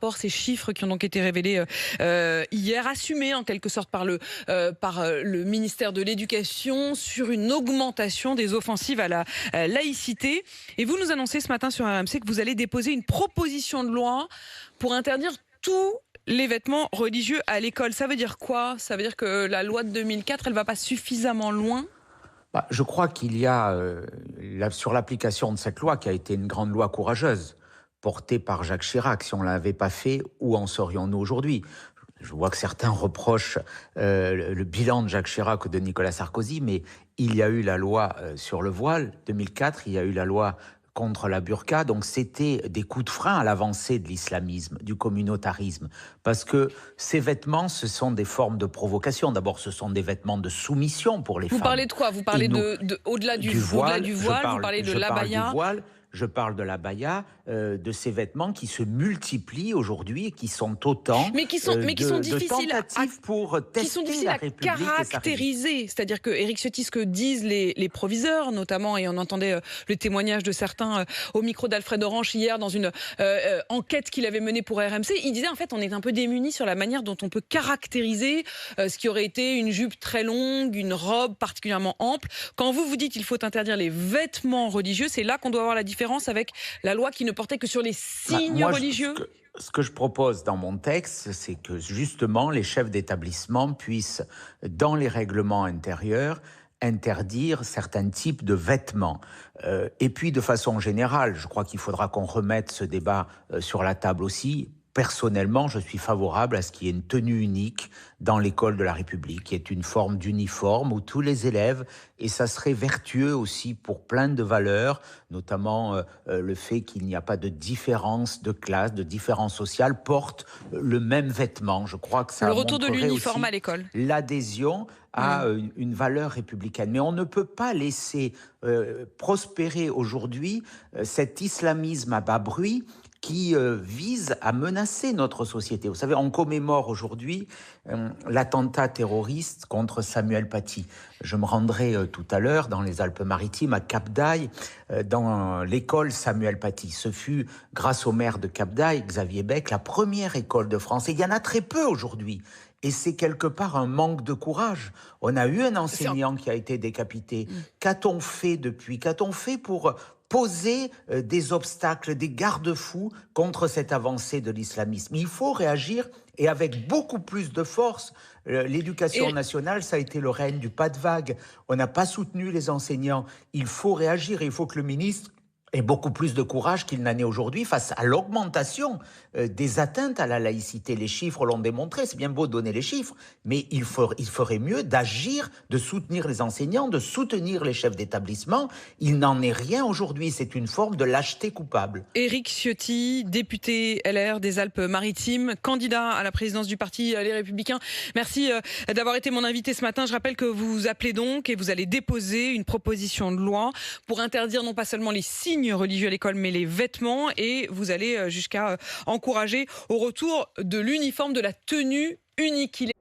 rapports, ces chiffres qui ont donc été révélés hier, assumés en quelque sorte par le ministère de l'Éducation sur une augmentation des offensives à la laïcité. Et vous nous annoncez ce matin sur RMC que vous allez déposer une proposition de loi pour interdire tous les vêtements religieux à l'école. Ça veut dire quoi? Ça veut dire que la loi de 2004, elle ne va pas suffisamment loin? Je crois qu'il y a, sur l'application de cette loi, qui a été une grande loi courageuse, portée par Jacques Chirac. Si on ne l'avait pas fait, où en serions-nous aujourd'hui? Je vois que certains reprochent le bilan de Jacques Chirac ou de Nicolas Sarkozy, mais il y a eu la loi sur le voile, 2004, il y a eu la loi contre la burqa, donc c'était des coups de frein à l'avancée de l'islamisme, du communautarisme, parce que ces vêtements, ce sont des formes de provocation. D'abord, ce sont des vêtements de soumission pour les femmes. Vous parlez de quoi? Vous parlez au-delà du voile, vous parlez de l'abaya? Je parle de l'abaya, de ces vêtements qui se multiplient aujourd'hui et qui sont autant mais qui sont difficiles pour tester la République à caractériser. C'est-à-dire que Éric Ciotti, ce que disent les proviseurs notamment, et on entendait le témoignage de certains au micro d'Alfred Orange hier dans une enquête qu'il avait menée pour RMC, il disait en fait on est un peu démunis sur la manière dont on peut caractériser ce qui aurait été une jupe très longue, une robe particulièrement ample. Quand vous dites qu'il faut interdire les vêtements religieux, c'est là qu'on doit avoir la différence avec la loi qui ne portait que sur les signes religieux. Ce que je propose dans mon texte, c'est que justement les chefs d'établissement puissent, dans les règlements intérieurs, interdire certains types de vêtements. Et puis de façon générale, je crois qu'il faudra qu'on remette ce débat sur la table aussi. Personnellement, je suis favorable à ce qu'il y ait une tenue unique dans l'école de la République, qui est une forme d'uniforme où tous les élèves, et ça serait vertueux aussi pour plein de valeurs, notamment le fait qu'il n'y a pas de différence de classe, de différence sociale, portent le même vêtement. Je crois que ça le retour de l'uniforme à l'école, l'adhésion à une valeur républicaine. Mais on ne peut pas laisser prospérer aujourd'hui cet islamisme à bas bruit qui vise à menacer notre société. Vous savez, on commémore aujourd'hui l'attentat terroriste contre Samuel Paty. Je me rendrai tout à l'heure dans les Alpes-Maritimes, à Cap-d'Aille, dans l'école Samuel Paty. Ce fut, grâce au maire de Cap-d'Aille, Xavier Bec, la première école de France. Et il y en a très peu aujourd'hui. Et c'est quelque part un manque de courage. On a eu un enseignant qui a été décapité. Qu'a-t-on fait depuis? Qu'a-t-on fait pour poser des obstacles, des garde-fous contre cette avancée de l'islamisme? Il faut réagir et avec beaucoup plus de force. L'éducation nationale, ça a été le règne du pas de vague. On n'a pas soutenu les enseignants. Il faut réagir et il faut que le ministre ait beaucoup plus de courage qu'il n'en est aujourd'hui face à l'augmentation des atteintes à la laïcité. Les chiffres l'ont démontré, c'est bien beau de donner les chiffres, mais il ferait mieux d'agir, de soutenir les enseignants, de soutenir les chefs d'établissement. Il n'en est rien aujourd'hui, c'est une forme de lâcheté coupable. Éric Ciotti, député LR des Alpes-Maritimes, candidat à la présidence du parti Les Républicains. Merci d'avoir été mon invité ce matin. Je rappelle que vous appelez donc et vous allez déposer une proposition de loi pour interdire non pas seulement les signes religieux à l'école, mais les vêtements, et vous allez jusqu'à encourager au retour de l'uniforme, de la tenue unique.